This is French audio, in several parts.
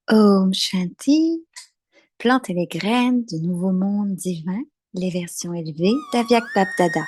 Om Shanti, plantes et les graines du nouveau monde divin, les versions élevées d'Avyak Dada.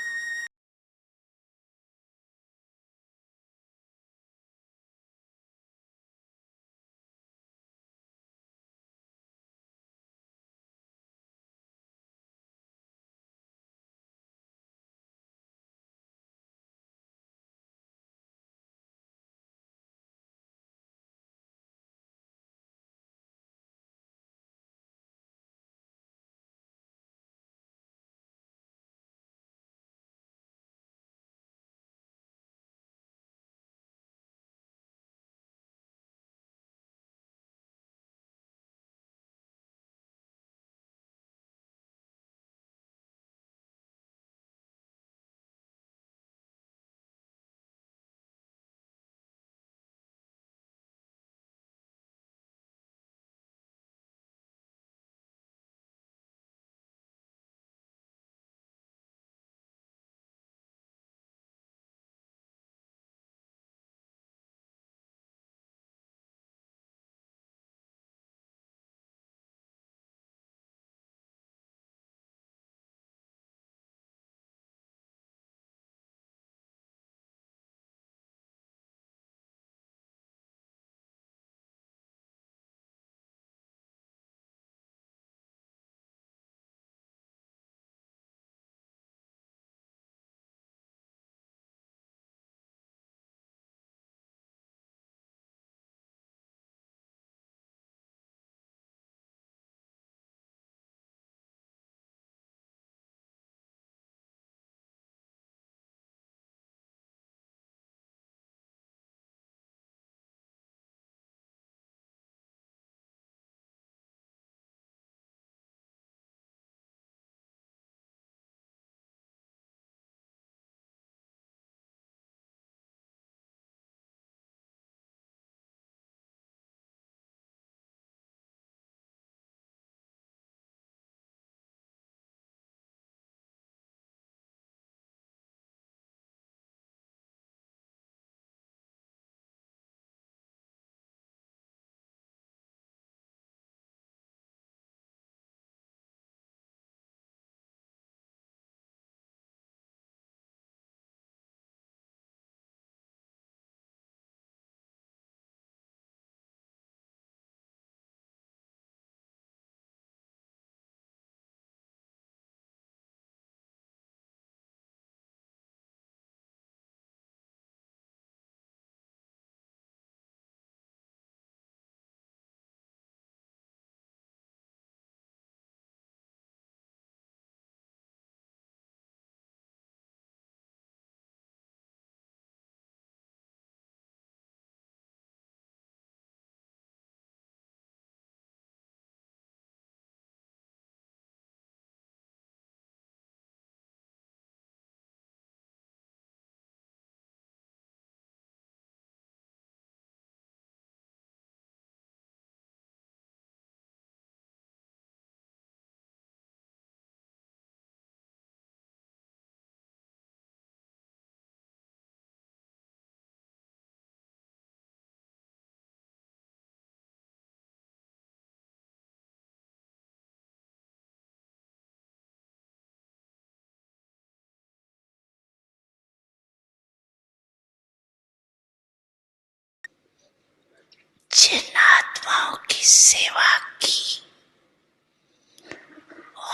जिन आत्माओं की सेवा की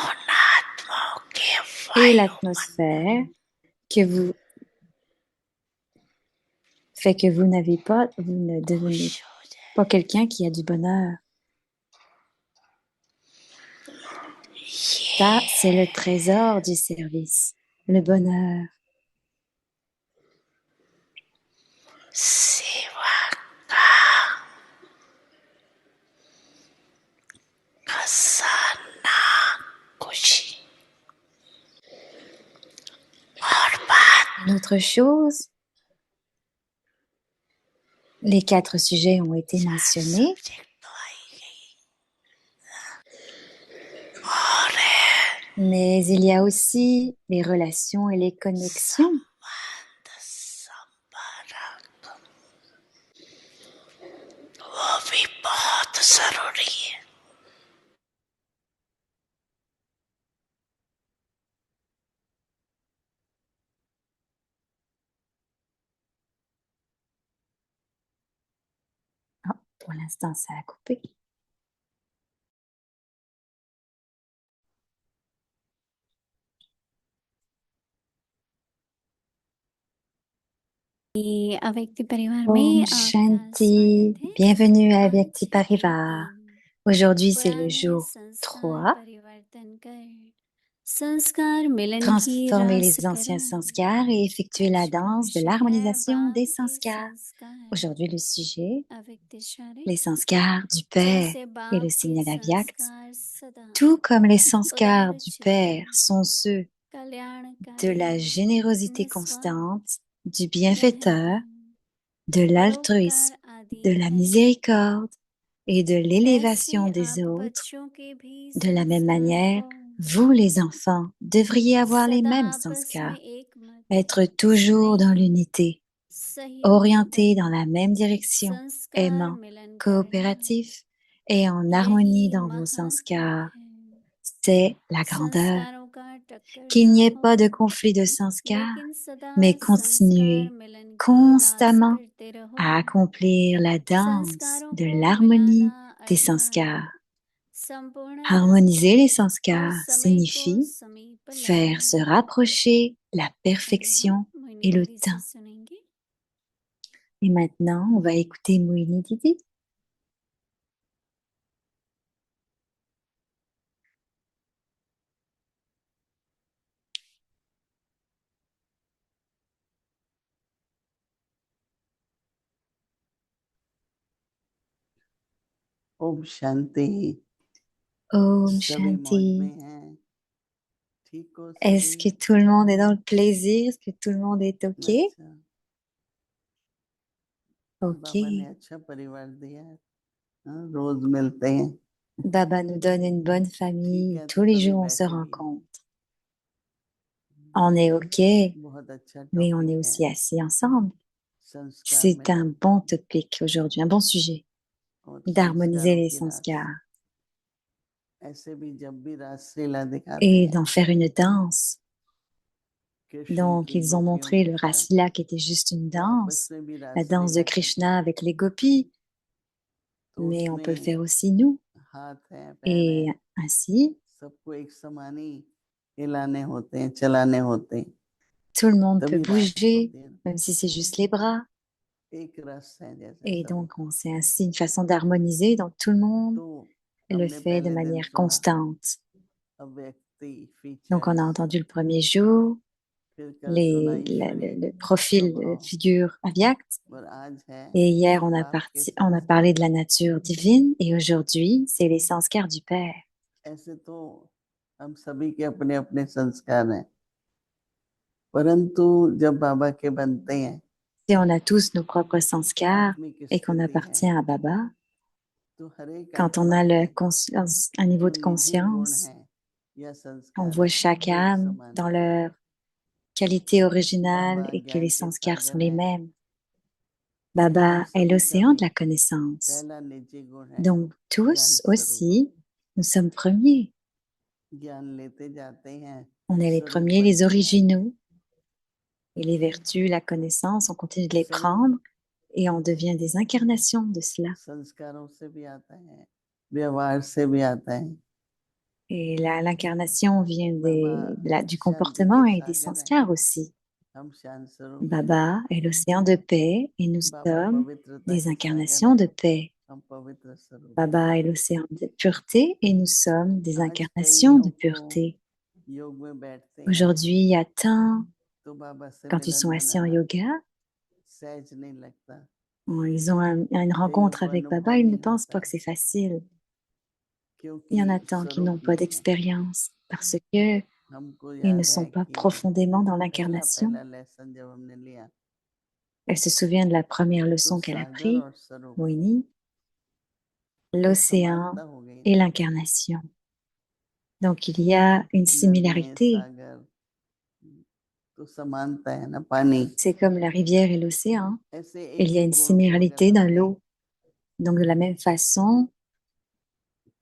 उन आत्माओं के Et वायुमंडल l'atmosphère que vous fait que vous n'avez pas, vous ne devenez खुश हो जाए। pas quelqu'un qui a du bonheur. Ça, ये c'est le trésor du service, le bonheur. सेवा का खजाना खुशी और बात Une autre chose, les 4 sujets ont été mentionnés, subject तो आई गई और mais il y a aussi les relations et les connexions. संबंध संपर्क वो भी बहुत जरूरी है। Ah, pour l'instant, ça a coupé. अव्यक्ति परिवार Om में आपका Shanti, स्वागत है। bienvenue à आज Vyakti है Parivar. दिन Aujourd'hui, c'est le पुराने jour संस्कार 3. परिवर्तन कर संस्कार मिलन की Transformer रास les anciens करो। sanskars et effectuer la आज का danse de विषय है l'harmonisation बाप des के sanskars. संस्कार Aujourd'hui, le sujet, अव्यक्त इशारे les sanskars du Père जैसे et बाप le के signal Avyakt. संस्कार सदा Tout comme les sanskars उदार du चित्तन Père sont ceux de कल्याणकारी la générosité निस्वार्थ constante, du bienfaiteur, रहम de परोपकार l'altruisme, आदि de la है, miséricorde et de ऐसे l'élévation des आप autres. बच्चों के भी De la même संस्कार manière, हो vous les enfants devriez avoir les सदा mêmes आपस sanskars, में एक मत être toujours dans स्नेही l'unité, सहयोगिता orientés dans la même direction, संस्कार aimant, मिलन का रहना coopératif et en harmonie यही dans vos महात्मा sanskars. है C'est la grandeur. संस्कारों का टक्कर Qu'il ना n'y ait हो pas de conflit de sanskars, लेकिन सदा mais संस्कार continuez मिलन का रास constamment करते रहो à accomplir la danse संस्कारों de को मिलाना l'harmonie des अर्थात sanskars. संपूर्णता को Harmoniser les और sanskars समय को signifie समीप faire लाना। se rapprocher la अभी हम perfection मोहिनी et le दीदी से temps. सुनेंगे। Et maintenant, on va écouter Mohini Didi. Om Shanti. Om सभी मौज में Shanti. हैं? ठीक हो Est-ce सभी? que tout le monde est dans le plaisir? Est-ce que tout le monde est OK? अच्छा, OK. बाबा ने अच्छा परिवार दिया है। हाँ, रोज मिलते हैं। Baba nous donne une bonne ठीक famille. है, Tous तो les सभी jours, on se बैठे भी हैं। rencontre. On est OK, बहुत अच्छा mais on est topic aussi है। assis ensemble. संस्कार C'est un मिलन bon topic aujourd'hui, un bon sujet और d'harmoniser संस्कारों les की रास। sanskars ऐसे भी जब भी रासलीला दिखाते et हैं, d'en faire une danse. Krishna Donc, की ils ont गोपियों montré के le साथ Rasila qui était juste une वो आपस danse, में भी la danse de रासलीला करते Krishna हैं। avec les gopis, तो mais on peut le उसमें faire aussi nous. हाथ है, पैर Et है, ainsi, सबको एक समान ही हिलाने होते हैं, चलाने होते हैं, tout le monde peut तभी रास bouger, होती है। même si c'est juste les bras. एक रस है जैसे Et सभी। donc, c'est ainsi une façon d'harmoniser. Donc, tout le monde तो le हमने fait de पहले दिन manière सुना constante. अव्यक्ति Donc, on a features, entendu le premier jour, फिर कल सुना ईश्वरी le profil, स्वभाव, figure Avyakt. और आज है Et hier, on बाप के a संस्कार। parlé de la nature divine. Et aujourd'hui, c'est les sanskars du Père. ऐसे तो हम सभी के अपने अपने संस्कार हैं, परंतु जब बाबा के बनते हैं, Si on a tous nos propres sanskars आत्मिक et qu'on स्थिति है, appartient à Baba, तो हर एक quand on आत्मा a के un niveau जो de निजी गुण conscience, है या on संस्कार voit है, chaque वो एक âme समान dans है। leur qualité originale बाबा et que ज्ञान les के sanskars sont सागर les हैं, mêmes. तो हम Baba est सभी का l'océan भी de la connaissance. पहला निजी गुण है Donc ज्ञान tous स्वरूप। aussi, nous sommes premiers. ज्ञान लेते जाते हैं, On est les स्वरूप premiers, les बनते हैं। originaux. Et les vertus, la connaissance, on continue de les स्वरूप prendre et on devient des incarnations de cela. संस्कारों से भी आता है, व्यवहार से भी आता है। Et l'incarnation vient बाबा du शांति comportement के et des सागर हैं, sanskars aussi. हम शांत स्वरूप हैं। Baba est l'océan de paix et nous बाबा sommes पवित्रता des के सागर incarnations हैं, de paix. हम पवित्र स्वरूप हैं। Baba est l'océan de pureté et nous sommes des आज कई incarnations de लोग तो pureté. योग में बैठते हैं, Aujourd'hui, il y a tant, तो बाबा से quand ils sont मिलन assis en बनाना yoga, सहज नहीं लगता, ils ont une कईयों rencontre को avec अनुभव Baba, ils ne नहीं pensent pas होता, que c'est facile. Il क्योंकि y en a tant qui स्वरूप n'ont pas नहीं है। d'expérience parce que हमको ils ne याद है sont pas कि profondément dans पहला l'incarnation. पहला लेसन जब हमने लिया, Elle se souvient de la première तो leçon qu'elle a सागर prise, और स्वरूप Moini, में l'océan समानता हो गई et ना। l'incarnation. Donc il y a une नदियाँ, similarité. सागर, तो समानता है ना, पानी। C'est comme la rivière et l'océan. ऐसे Il एक y a एक une गुण को अगर similarité dans हमने l'eau. Donc de la même façon,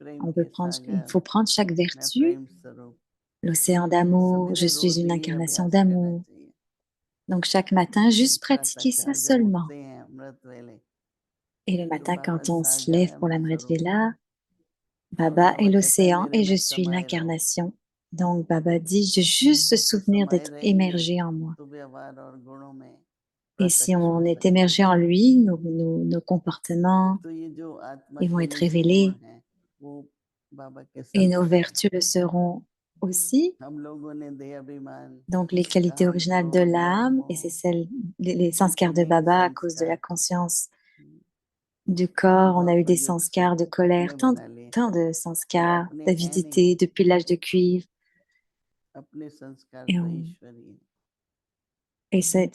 प्रेम On के peut prendre, il सागर, faut prendre chaque मैं vertu, प्रेम स्वरूप। l'océan d'amour, je सवेरे suis रोज une यही incarnation अभ्यास करना d'amour. चाहिए। Donc chaque matin, juste pratiquer ça प्रातःकाल जब seulement. उठते हैं अमृत वेले, Et le तो matin, बाबा quand on se सागर है lève pour la अमृत Mrit स्वरूप Vela, और Baba बाबा est कहता है l'océan मेरे et je में suis समाये रहो। l'incarnation. Donc Baba dit, j'ai juste se souvenir समाये d'être रहेंगे émergé en moi. तो व्यवहार और गुणों में Et si प्रत्यक्ष हो on est सकते हैं। émergé en lui, nos comportements, तो ये जो आत्मा ils vont के être निजी गुण révélés हैं, वो बाबा के et nos संस्कार। vertus le seront aussi. हम लोगों ने देह अभिमान, Donc les qualités काम, originales de क्रोध, लोभ, l'âme, et c'est मोह, celles, les इनके sanskars de निज Baba à cause de la संस्कार conscience du corps. On a eu द्वापर des युग से sanskars de colère, अपने बना लिए, tant de पर sanskars अपने हैं नहीं, d'avidité depuis l'âge de cuivre. अपने संस्कार Et तो on, ईश्वरीय हैं।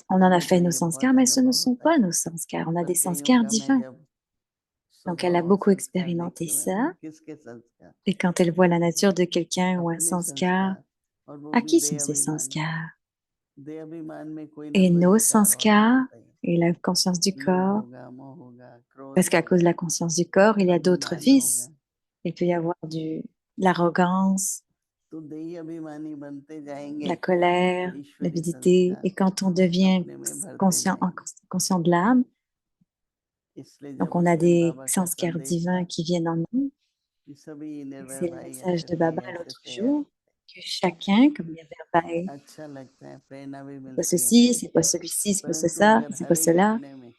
on en a मुझे fait nos ये sanskars, बहुत mais ce ne अनुभव sont होता है, pas nos sanskars. On a पर des कईयों sanskars का मैं divins. जब Donc elle a स्वभाव beaucoup संस्कार expérimenté देखती हूँ, ça. किसके संस्कार, Et quand elle voit la nature de quelqu'un ou un अपने sanskar, संस्कार, और वो à भी qui sont देह ces अभिमान। sanskars? देह अभिमान में कोई ना Et कोई nos विकार होना sanskars होता ही है। et la conscience du लोभ corps, होगा, मोह होगा, क्रोध parce qu'à cause de होगा, la conscience du corps, il y a d'autres अभिमान होगा, vices. Il peut y avoir de l'arrogance, तो देही अभिमानी बनते जाएंगे, la colère, ईश्वरी l'avidité. संस्कार Et quand on devient अपने में भरते conscient, जाएंगे। conscient de l'âme, इसलिए donc जब on उस a दिन des बाबा का sanskars संदेश था divins qui viennent en nous. कि सभी Et निर्भय c'est le भाई message ऐसे de थे, Baba ऐसे l'autre थे, jour, ऐसे que chacun, comme il y avait Baba, अच्छा लगता है, प्रेरणा भी c'est pas मिलती है। ceci, c'est pas celui-ci, c'est pas परंतु ça, अगर c'est pas हर एक cela. अपने में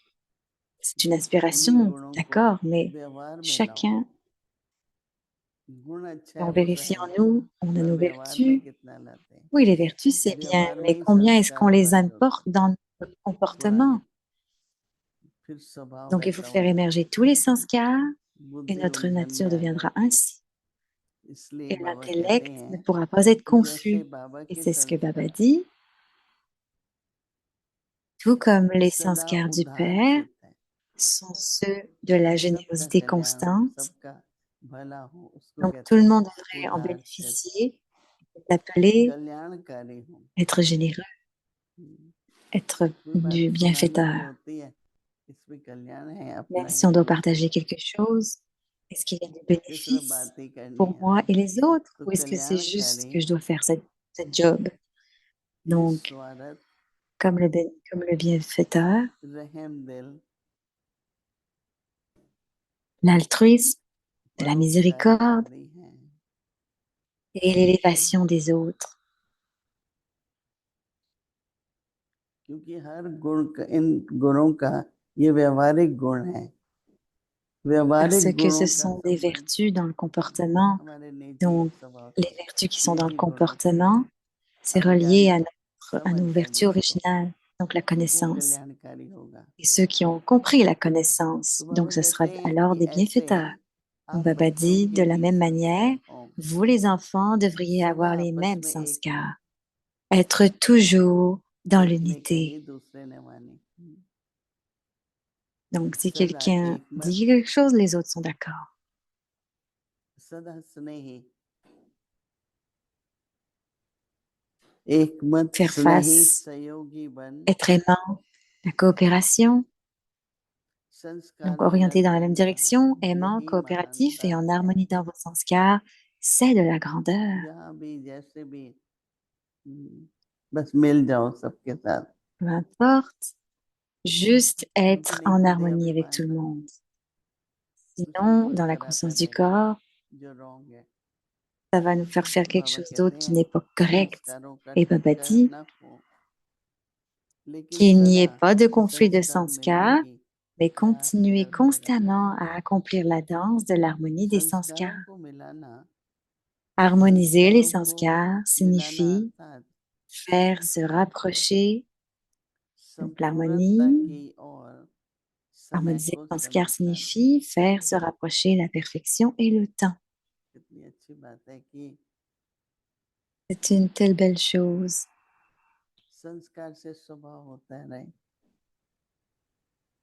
C'est une उन्हीं inspiration, गुणों को d'accord, mais व्यवहार में लाओ, chacun, गुण अच्छा si है on वो vérifie सही en है, nous, on a पर nos व्यवहार में vertus. कितना लाते हैं, Oui, les vertus, c'est bien, व्यवहार mais वही combien est-ce qu'on संस्कारों les का स्रोत importe है। dans notre comportement? फिर स्वभाव Donc, il faut वैसा faire हो émerger जाता tous les sanskars है, et बुद्धि notre उलझन में nature आ deviendra जाती है। ainsi. इसलिए Et बाबा कहते l'intellect ne हैं pourra pas être कि जैसे confus. बाबा Et के c'est ce que Baba संस्कार dit, tout comme les सदा sanskars du उदार Père चित्त है, sont ceux de la सबका générosité कल्याण हो, constante. सबका भला हो, उसको Donc, tout कहते le हैं monde devrait en उदार चित्त, bénéficier, est appelé कल्याणकारी हो। être généreux, être कोई बात du सुनानी भी bienfaiteur. होती है, इसमें कल्याण है, Même अपना si ही on doit दूसरा partager ही, quelque chose, est-ce qu'il y a des ये सिर्फ bénéfices बातें करनी pour है moi ना, et les autres, तो ou est-ce que c'est juste कल्याणकारी que je dois faire cette job? Donc, निस्वार्थ comme le bienfaiteur, रहम दिल l'altruisme, de la miséricorde परोपकारी हैं, et l'élévation des autres. क्योंकि हर गुण का, इन गुणों का ये व्यवहारिक गुण है। Parce व्यवहारिक que ce गुणों का sont des संबंध vertus dans le comportement. हमारे निजी Donc, स्वभाव les से, vertus qui sont dans le निजी गुणों से comportement, c'est अब relié जाने à समझ nos गए vertus जिसको, originales, donc la वो connaissance. कल्याणकारी होगा। Et ceux qui ont compris la तो connaissance, बाबा donc ce sera कहते हैं alors कि des ऐसे bienfaiteurs. Donc, आप Baba बच्चों dit, के de la भी même manière, संस्कार हों, vous les enfants devriez सदा avoir les आपस mêmes में एक हों, sanskars, être toujours dans एक ने कही l'unité. दूसरे ने मानी, Donc, si सदा quelqu'un एक मत, dit quelque chose, les autres sont d'accord. सदा स्नेही, एक मत Faire स्नेही face, सहयोगी बन, être aimant, la coopération, donc संस्कारों orienté dans la même नरदंडा, direction, aimant, यही coopératif et महानता en है। harmonie dans vos sanskars, c'est de la grandeur. जहाँ भी जैसे भी बस मिल जाओ सबके साथ, Peu importe, juste क्योंकि être नहीं en तो देह harmonie avec अभिमान tout le ना monde. कुछ भी Sinon, वो dans la कराता conscience du रहेगा corps, जो रॉन्ग है। ça va nous faire faire तो quelque बाबा chose कहते d'autre qui हैं n'est pas correct. संस्कारों का Et Baba टक्कर dit न हो, लेकिन qu'il n'y सदा ait pas de conflit de संस्कार मिलन sanskars, की mais प्रयास continuer करते रहो। constamment à accomplir la danse de l'harmonie des संस्कारों sanskars. को मिलाना, Harmoniser les संस्कारों को sanskars मिलाना signifie अर्थात faire se rapprocher. Donc संपूर्णता l'harmonie, की ओर समय harmoniser को les sanskars समीक्षा। signifie faire se rapprocher la perfection et le temps. कितनी अच्छी बात है कि C'est une telle belle chose. संस्कार से स्वभाव होता है, नहीं?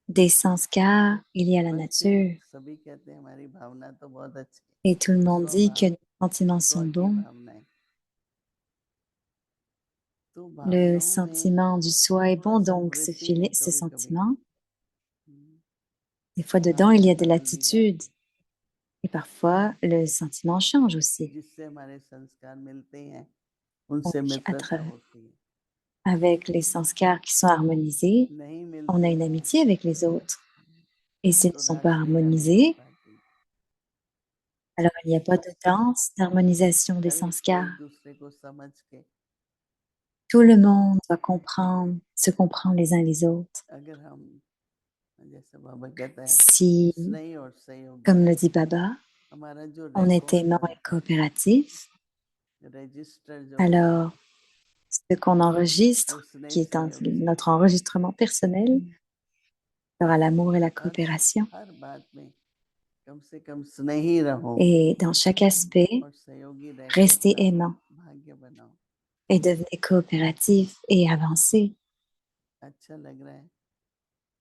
Des sanskars, il y a la बच्चे nature. सभी कहते हैं हमारी भावना तो बहुत अच्छी है, Et tout le monde dit que स्वभाव, nos sentiments sont स्व की bons. भावनाएं, तो Le भावनाओं में sentiment du soi est थोड़ा bon, सा donc वृत्ति भी ce कभी कभी, sentiment, des fois dedans, il y a de आत्मा बदली l'attitude. जाती, Et parfois, le sentiment change aussi. जिससे हमारे संस्कार मिलते हैं, उनसे Donc, मित्रता होती है। avec les sanskars qui sont harmonisés, नहीं on a मिलते une हैं amitié avec les autres. Et s'ils तो ne sont रास pas लीला नहीं हो harmonisés, पाती। alors il n'y a pas de danse d'harmonisation des सभी को sanskars. एक दूसरे को समझ के Tout le monde doit comprendre, se comprendre les uns les autres. अगर हम जैसे बाबा कहता है Si, स्नेही और सहयोग comme le dit Baba, हमारा जो on est aimant et coopératif, register जो alors ce qu'on enregistre, वो स्नेह qui est सहयोग से notre enregistrement personnel, sera l'amour et la हर coopération. हर बात में कम से कम स्नेही रहो Et dans chaque aspect, और सहयोगी रह के restez अपना aimant भाग्य बनाओ। et devenez coopératif et avancez. अच्छा लग रहा है,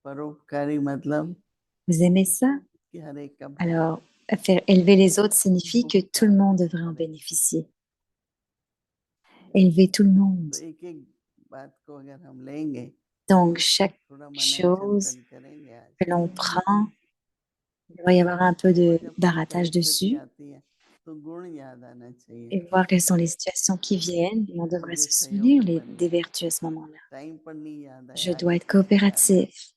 परोपकारी मतलब Vous aimez ça? कि हर एक का भला Alors, faire élever les autres signifie que tout le monde devrait en bénéficier. Élever tout le monde. तो एक एक बात को अगर हम लेंगे, Donc, chaque थोड़ा मन chose चिंतन करेंगे आज, que l'on prend, il doit y avoir un peu de और जब कोई barattage परिस्थिति dessus आती है तो गुण याद आना चाहिए। et voir quelles sont les situations qui viennent. Et on devrait मुझे se souvenir सहयोगी des बनना है, vertus à ce moment-là. टाइम पर नहीं याद Je आया, dois être आगे कैसे याद आए, coopératif.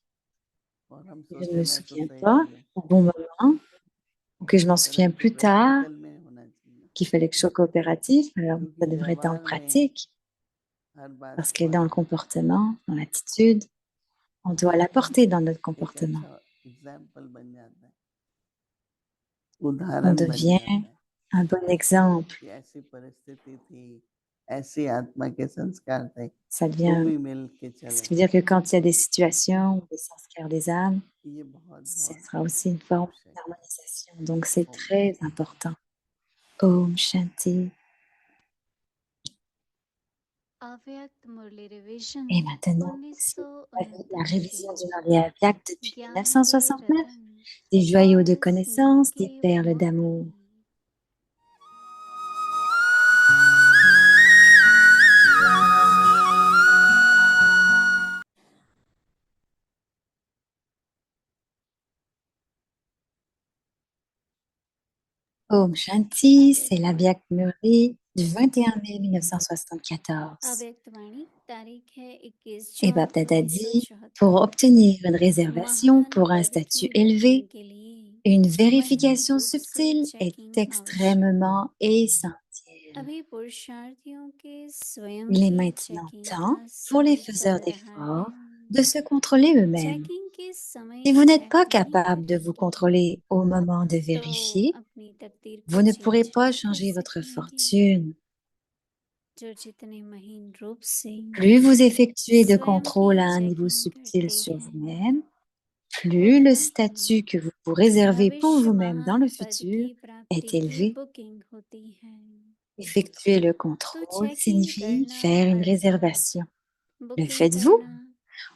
और हम Je ne सोचते me मैं तो souviens pas सहयोगी हूँ, au bon moment, ou que je m'en souviens परंतु plus tard प्रैक्टिकल में होना चाहिए, qu'il fallait que je sois coopératif. Alors, क्योंकि ça devrait être dans le व्यवहार में pratique. हर बात Parce que को dans le comportement, dans l'attitude, on doit l'apporter dans notre एक comportement. अच्छा एग्जाम्पल बन जाता है, On उदाहरण बन devient जाता है un bon exemple. कि ऐसी परिस्थिति थी, ऐसी आत्मा के संस्कार थे, Ça तो devient, भी मिल के ce चले। qui veut dire que quand il y a des situations ou des sanskars des âmes, ये बहुत ce बहुत sera aussi une forme आवश्यक है। d'harmonisation. Donc c'est ओम très important. Om Shanti. अव्यक्त मुरली revision Et maintenant, voici la 1969 के révision du Maria Vyak depuis ज्ञान के 1969, रतन des joyaux de और स्नेह connaissances, के des perles d'amour. मोती Om Shanti, c'est la Vyak Murli du 21 mai 1974. अव्यक्त वाणी तारीख है 21 Et जून Baptada dit, 1974 pour obtenir une réservation महान pour un पद की statut बुकिंग élevé, के लिए une महीन vérification रूप से subtile est चेकिंग आवश्यक extrêmement essentielle. अभी पुरुषार्थियों के स्वयं Il est की maintenant चेकिंग temps का pour les समय faiseurs चल रहा है d'efforts de se contrôler eux-mêmes. Checking के समय Si vous n'êtes check pas नहीं capable de vous करेंगे contrôler au moment de तो vérifier, अपनी तकदीर vous को ne pourrez चेंज pas नहीं कर changer votre सकेंगे fortune. जो जितने महीन रूप से Plus vous effectuez de स्वयं contrôle की à un niveau चेकिंग subtil करते sur हैं vous-même, plus le उतना statut ही que vous vous réservez pour भविष्य vous-même dans महान le पद futur की प्राप्ति est की élevé. बुकिंग होती है Effectuer le तो contrôle चेकिंग signifie करना faire une अर्थात réservation. Le booking faites-vous? करना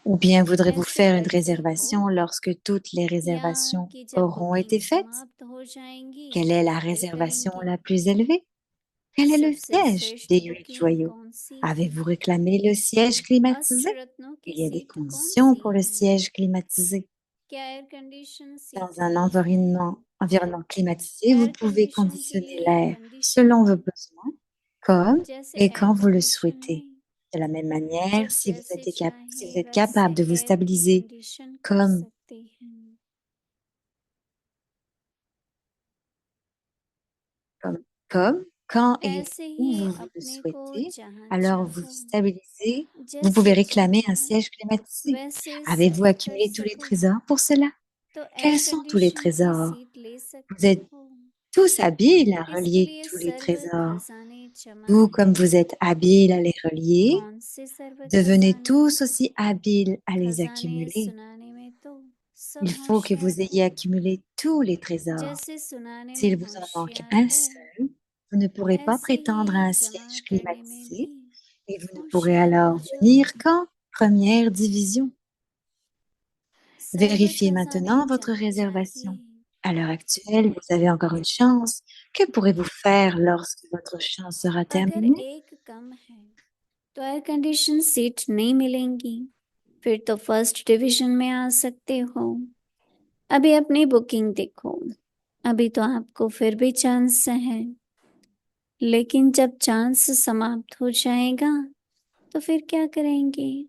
Ou bien voudrez-vous ऐसे faire une करते हो réservation lorsque toutes les या réservations कि जब auront été बुकिंग faites? समाप्त हो जाएंगी Quelle est la फिर réservation करेंगे la plus élevée? Quel est le सबसे siège श्रेष्ठ des 8 बुकिंग joyaux? कौन सी है Avez-vous réclamé le siège climatisé? अष्टरत्नों की Il y a des seat कौन conditions सी pour le है siège climatisé. क्या air condition Dans seat un ली है environnement climatisé, vous air pouvez condition के conditionner लिए l'air कंडीशन selon vos है besoins, comme जैसे et air quand vous le condition souhaitez. में De la même manière, जब si vous जैसे si vous चाहे êtes वैसे capable de vous एयर की stabiliser कंडीशन कर comme, सकते हैं comme, quand et ऐसे où ही vous le अपने को souhaitez, जहाँ alors vous चाहो stabilisez, vous pouvez जैसे réclamer un चाहो siège climatisé. वैसे Avez-vous सेट कर accumulé tous les सको trésors pour cela? तो air Quels sont tous les condition की trésors? सीट ले Vous सकते êtes हो tous habiles à इसके relier लिए tous les सर्व trésors. खजाने जमा Tout comme करो vous êtes habiles à les relier, कौन से सर्व devenez खजाने tous aussi habiles à les खजाने accumuler. सुनाने में तो सब Il faut que होशियार vous हो ayez accumulé tous les trésors. जैसे सुनाने में S'il vous en manque होशियार un हो seul, vous ne pourrez pas ऐसे prétendre à ही un जमा siège करने में climatisé भी et vous ne pourrez होशियार हो alors जाओ venir qu'en première division. सर्व Vérifiez खजाने maintenant votre जहाँ réservation. चाहिए À l'heure actuelle, vous avez encore une chance. Que pourrez-vous faire lorsque votre chance sera अगर terminée? एक कम है तो एयर कंडीशन सीट नहीं मिलेंगी फिर तो फर्स्ट डिवीजन में आ सकते हो अभी अपनी बुकिंग देखो अभी तो आपको फिर भी चांस है, लेकिन जब चांस समाप्त हो जाएगा तो फिर क्या करेंगे?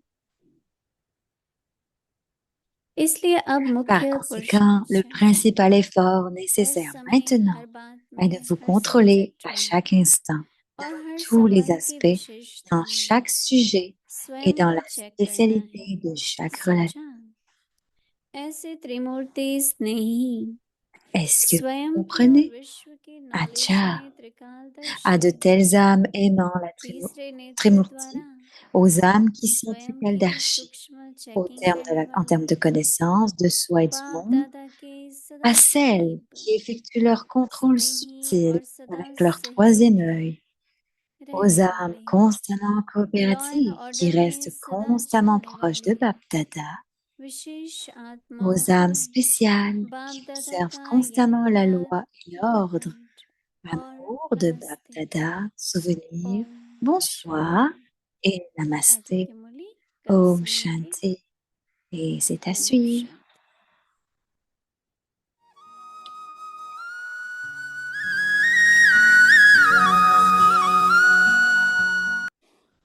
इसलिए अब Par मुख्य conséquent, le पुरुषार्थ है। principal effort हर nécessaire समय, maintenant हर बात est de में, vous हर contrôler à सब्जेक्ट में chaque instant, और dans हर tous les संबंध की aspects, विशेषता dans में chaque sujet et स्वयं dans को la चेक करना है। spécialité de chaque relation. समझा? ऐसे त्रिमूर्ति स्नेही Est-ce que vous स्वयं के और comprenez? विश्व के नॉलेज Acha, में à de त्रिकालदर्शी telles âmes aimant la तीसरे नेत्र Trimurti, द्वारा aux âmes qui sont स्वयं épales की d'archi, सूक्ष्म au चेकिंग terme करने en termes de वाले connaissance de soi et du बाप monde, दादा के à सदा celles समीप qui effectuent leur contrôle स्नेही subtil और सदा avec leur troisième सहयोगी œil, aux रहने âmes वाले constamment law and coopératives qui order में restent सदा constamment चलने proches de वाले Bapdada, विशेष आत्माओं aux âmes को spéciales बाप qui दादा observent का constamment la याद loi et good l'ordre, night और amour de नमस्ते। Bapdada, souvenir, ओम bonsoir शांति। et आज namasté, की मुरली कल Om सुनेंगे। Shanti. Et c'est à ओम suivre. शांति।